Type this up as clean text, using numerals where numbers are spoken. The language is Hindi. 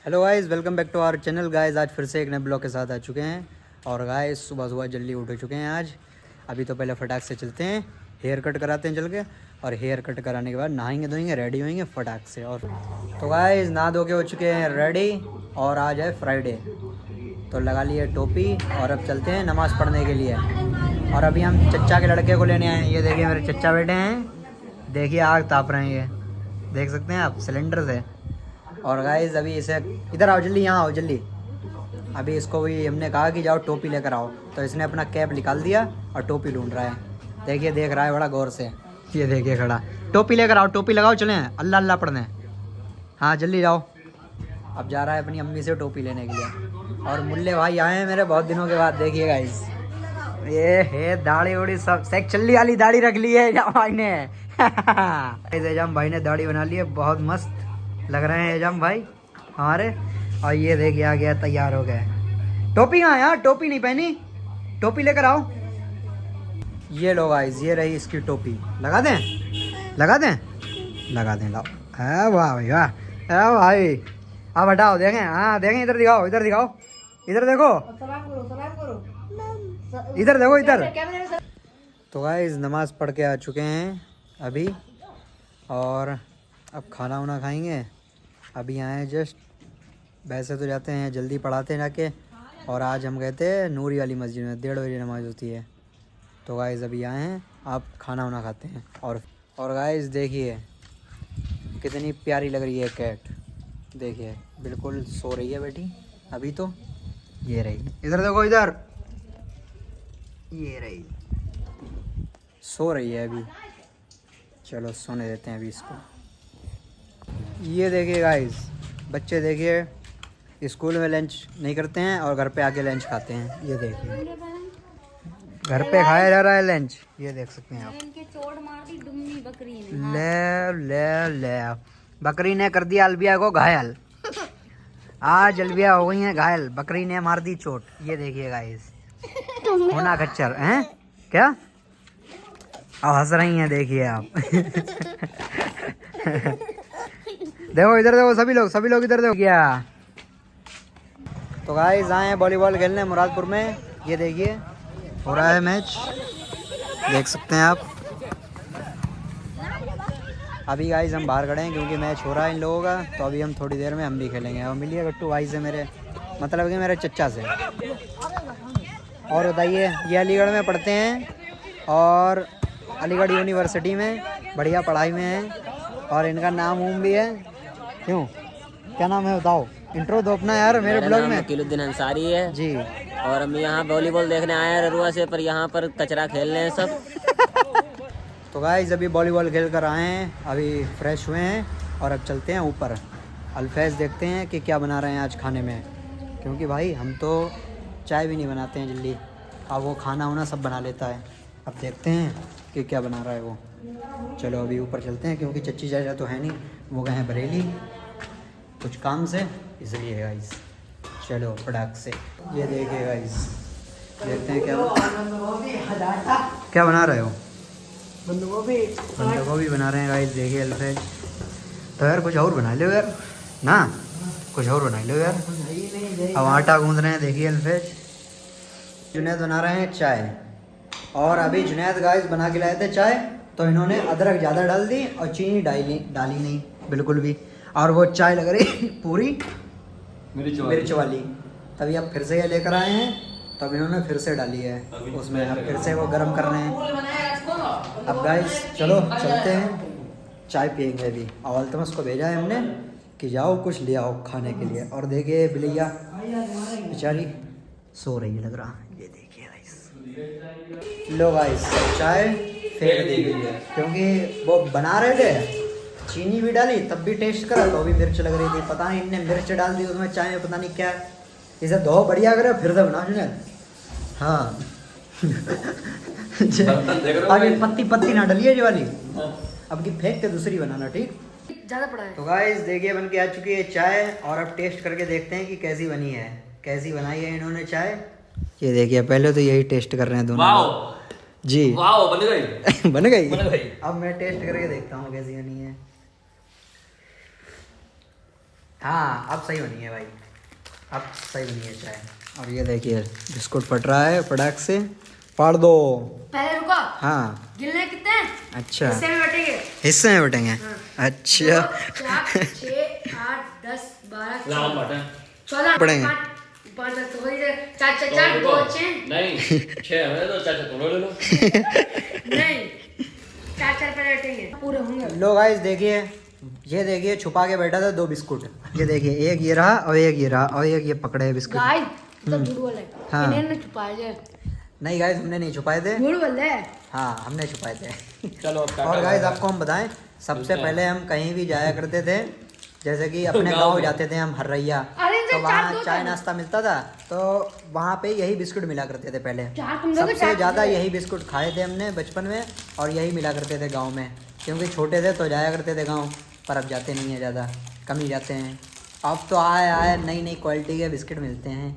Hello guys, welcome back to our channel guys. आज फिर से एक नए ब्लॉग के साथ आ चुके हैं। और गाइस सुबह सुबह जल्दी उठ चुके हैं आज। अभी तो पहले फटाक से चलते हैं, हेयर कट कराते हैं चल के। और हेयर कट कराने के बाद नहाएंगे धोएंगे, रेडी होएंगे फटाक से। और तो गाइस नहा धो के हो चुके हैं रेडी। और आज है फ्राइडे, तो लगा लिए टोपी और अब चलते हैं नमाज़ पढ़ने के लिए। और अभी हम चच्चा के लड़के को लेने आए हैं। ये देखिए मेरे चच्चा बैठे हैं, देखिए आग ताप रहे हैं, ये देख सकते हैं आप सिलेंडर से। और गाइस अभी इसे इधर आओ जल्दी, यहाँ आओ जल्दी। अभी इसको भी हमने कहा कि जाओ टोपी लेकर आओ, तो इसने अपना कैप निकाल दिया और टोपी ढूंढ रहा है। देखिए देख रहा है बड़ा गौर से, ये देखिए खड़ा। टोपी लेकर आओ, टोपी लगाओ, चलें अल्लाह अल्लाह पढ़ने। हाँ जल्दी जाओ। अब जा रहा है अपनी अम्मी से टोपी लेने के लिए। और मुल्ले भाई आए हैं मेरे बहुत दिनों के बाद। देखिए गाइस ये है दाढ़ी उड़ी सब सेक चल्ली वाली दाढ़ी रख ली है एजाम भाई ने। एजाम भाई ने दाढ़ी बना ली है, बहुत मस्त लग रहे हैं एजाम भाई हमारे। और ये देखिए आ गया, तैयार हो गए। टोपी कहाँ है यार? टोपी नहीं पहनी, टोपी लेकर आओ। ये लो गाइस, ये रही इसकी टोपी। लगा दें लगा दें लगा दें, लाओ। है वाह भाई वाह, है भाई। अब हटाओ, देखें, हाँ देखें, इधर दिखाओ, इधर दिखाओ, इधर देखो, इधर देखो, इधर। तो गाइस नमाज पढ़ के आ चुके हैं अभी। और अब खाना वाना खाएंगे। अभी आए जस्ट, वैसे तो जाते हैं जल्दी पढ़ाते हैं जाके। और आज हम गए थे नूरी वाली मस्जिद में, 1:30 बजे नमाज होती है। तो गाइस अभी आए हैं, आप खाना वाना खाते हैं। और गाइस देखिए कितनी प्यारी लग रही है कैट। देखिए बिल्कुल सो रही है बेटी अभी तो। ये रही, इधर देखो, इधर ये रही, सो रही है अभी। चलो सोने देते हैं अभी इसको। ये देखिए गाइस, बच्चे देखिए स्कूल में लंच नहीं करते हैं और घर पे आके लंच खाते हैं। ये देखिए घर पे खाया जा रहा है लंच, ये देख सकते हैं आप। ले ले ले, बकरी ने कर दिया अलबिया को घायल। आज अलबिया हो गई है घायल, बकरी ने मार दी चोट। ये देखिए गाइस, होना खच्चर हैं क्या? अब हंस रही हैं देखिए आप। देखो इधर देखो, सभी लोग इधर देखो क्या। तो गाइस आए हैं वॉलीबॉल खेलने मुरादपुर में। ये देखिए हो रहा है मैच, देख सकते हैं आप। अभी गाइस हम बाहर खड़े हैं क्योंकि मैच हो रहा है इन लोगों का। तो अभी हम थोड़ी देर में हम भी खेलेंगे। और मिलिए गट्टू भाई से, मेरे मतलब कि मेरे चच्चा से। और बताइए, ये अलीगढ़ में पढ़ते हैं और अलीगढ़ यूनिवर्सिटी में बढ़िया पढ़ाई में है। और इनका नाम भी है। क्यों, क्या नाम है बताओ? इंट्रो दो अपना यार मेरे ब्लॉग में। वकीलुद्दीन अंसारी है जी। और हम यहाँ वॉलीबॉल देखने आए हैं ररुआ से, पर यहाँ पर कचरा खेल रहे हैं सब। तो गाइस अभी वॉलीबॉल खेल कर आए हैं, अभी फ्रेश हुए हैं। और अब चलते हैं ऊपर अल्फैज, देखते हैं कि क्या बना रहे हैं आज खाने में। क्योंकि भाई हम तो चाय भी नहीं बनाते हैं जल्दी, अब वो खाना वाना सब बना लेता है। अब देखते हैं कि क्या बना रहा है वो। चलो अभी ऊपर चलते हैं, क्योंकि चच्ची चाचा तो है नहीं, वो गए हैं बरेली कुछ काम से, इसलिए गाइस। चलो फटाक से। ये देखिए गाइस, देखते हैं क्या बना रहे हो। बंद गोभी बना रहे हैं गाइस, देखिए अल्फैज। तो यार कुछ और बना लो यार ना, कुछ और बना लो यार। अब आटा गूंद रहे हैं, देखिए अल्फैज। जुनैद बना रहे हैं चाय। और अभी जुनैद गाइस बना के लाए थे चाय, तो इन्होंने अदरक ज़्यादा डाल दी और चीनी डाली नहीं बिल्कुल भी। और वो चाय लग रही पूरी मिर्च वाली। तभी अब फिर से ये लेकर आए हैं, तब इन्होंने फिर से डाली है उसमें। अब फिर से वो गर्म कर रहे हैं। अब गाइस चलो चलते हैं, चाय पियेंगे अभी। और अल्तमस को भेजा है हमने कि जाओ कुछ ले आओ खाने के लिए। और देखिए बिलैया बेचारी सो रही है लग रहा। ये देखिए गाइस, लो गाइस चाय फेंक दी गई है, क्योंकि वो बना रहे थे, चीनी भी डाली तब भी टेस्ट करा तो भी मिर्च लग रही थी। पता नहीं इनने मिर्च डाल दी उसमें चाय में, पता नहीं क्या। इसे दो बढ़िया करे फिर से बना जुनैद। हाँ आगे पत्ती ना डलिए ये वाली, अब की फेंक के दूसरी बनाना, ठीक ज़्यादा पड़ा है। तो गाइस देखिए बन के आ चुकी है चाय। और अब टेस्ट करके देखते हैं कि कैसी बनी है, कैसी बनाई है इन्होंने चाय। ये देखिए पहले तो यही टेस्ट कर रहे हैं दोनों जी। वाओ बन गई। बन गई। अब मैं टेस्ट करके देखता हूँ कैसी बनी है। हाँ अब सही बनी है भाई, अब सही बनी है चाय। और ये देखिए बिस्कुट फट रहा है फटाक से, फाड़ दो। पहले रुको, हाँ गिनने कितने हैं? अच्छा, हिस्से में बटेंगे। हिस्से में बटेंगे। हाँ। अच्छा 2, 4, 6, 8, 10, 12, नाम बटे 14, पढ़ेंगे। 5 तो हो ही जाए। 4, 4, 4, 2, 6 नहीं 6 है तो 4 तोड़ो ले लो। नहीं 4, 4 पे बैठेंगे पूरे होंगे। लो गाइस देखिए, ये देखिए छुपा के बैठा था 2 बिस्कुट। ये देखिए एक ये रहा और एक ये रहा और एक ये पकड़े है बिस्कुट। गाइस तो झूठ बोले, हाँ। इन्हें ने छुपाया जाए। नहीं गाइस हमने नहीं छुपाए थे, झूठ बोले। हाँ हमने छुपाए थे। चलो अब और गाइस आपको हम बताएं, सबसे मिलते हैं। पहले हम कहीं भी जाया करते थे, जैसे कि अपने गाँव गांव में। जाते थे हम हर्रैया, अरे तो तो वहाँ चार दो चाय था। नाश्ता मिलता था, तो वहाँ पे यही बिस्कुट मिला करते थे पहले। चार तुम दोगे, सबसे चार ज़्यादा तुम दोगे। यही बिस्कुट खाए थे हमने बचपन में, और यही मिला करते थे गाँव में, क्योंकि छोटे थे तो जाया करते थे गाँव, पर अब जाते नहीं है ज़्यादा, कम ही जाते हैं। अब तो आए आए नई नई क्वालिटी के बिस्किट मिलते हैं,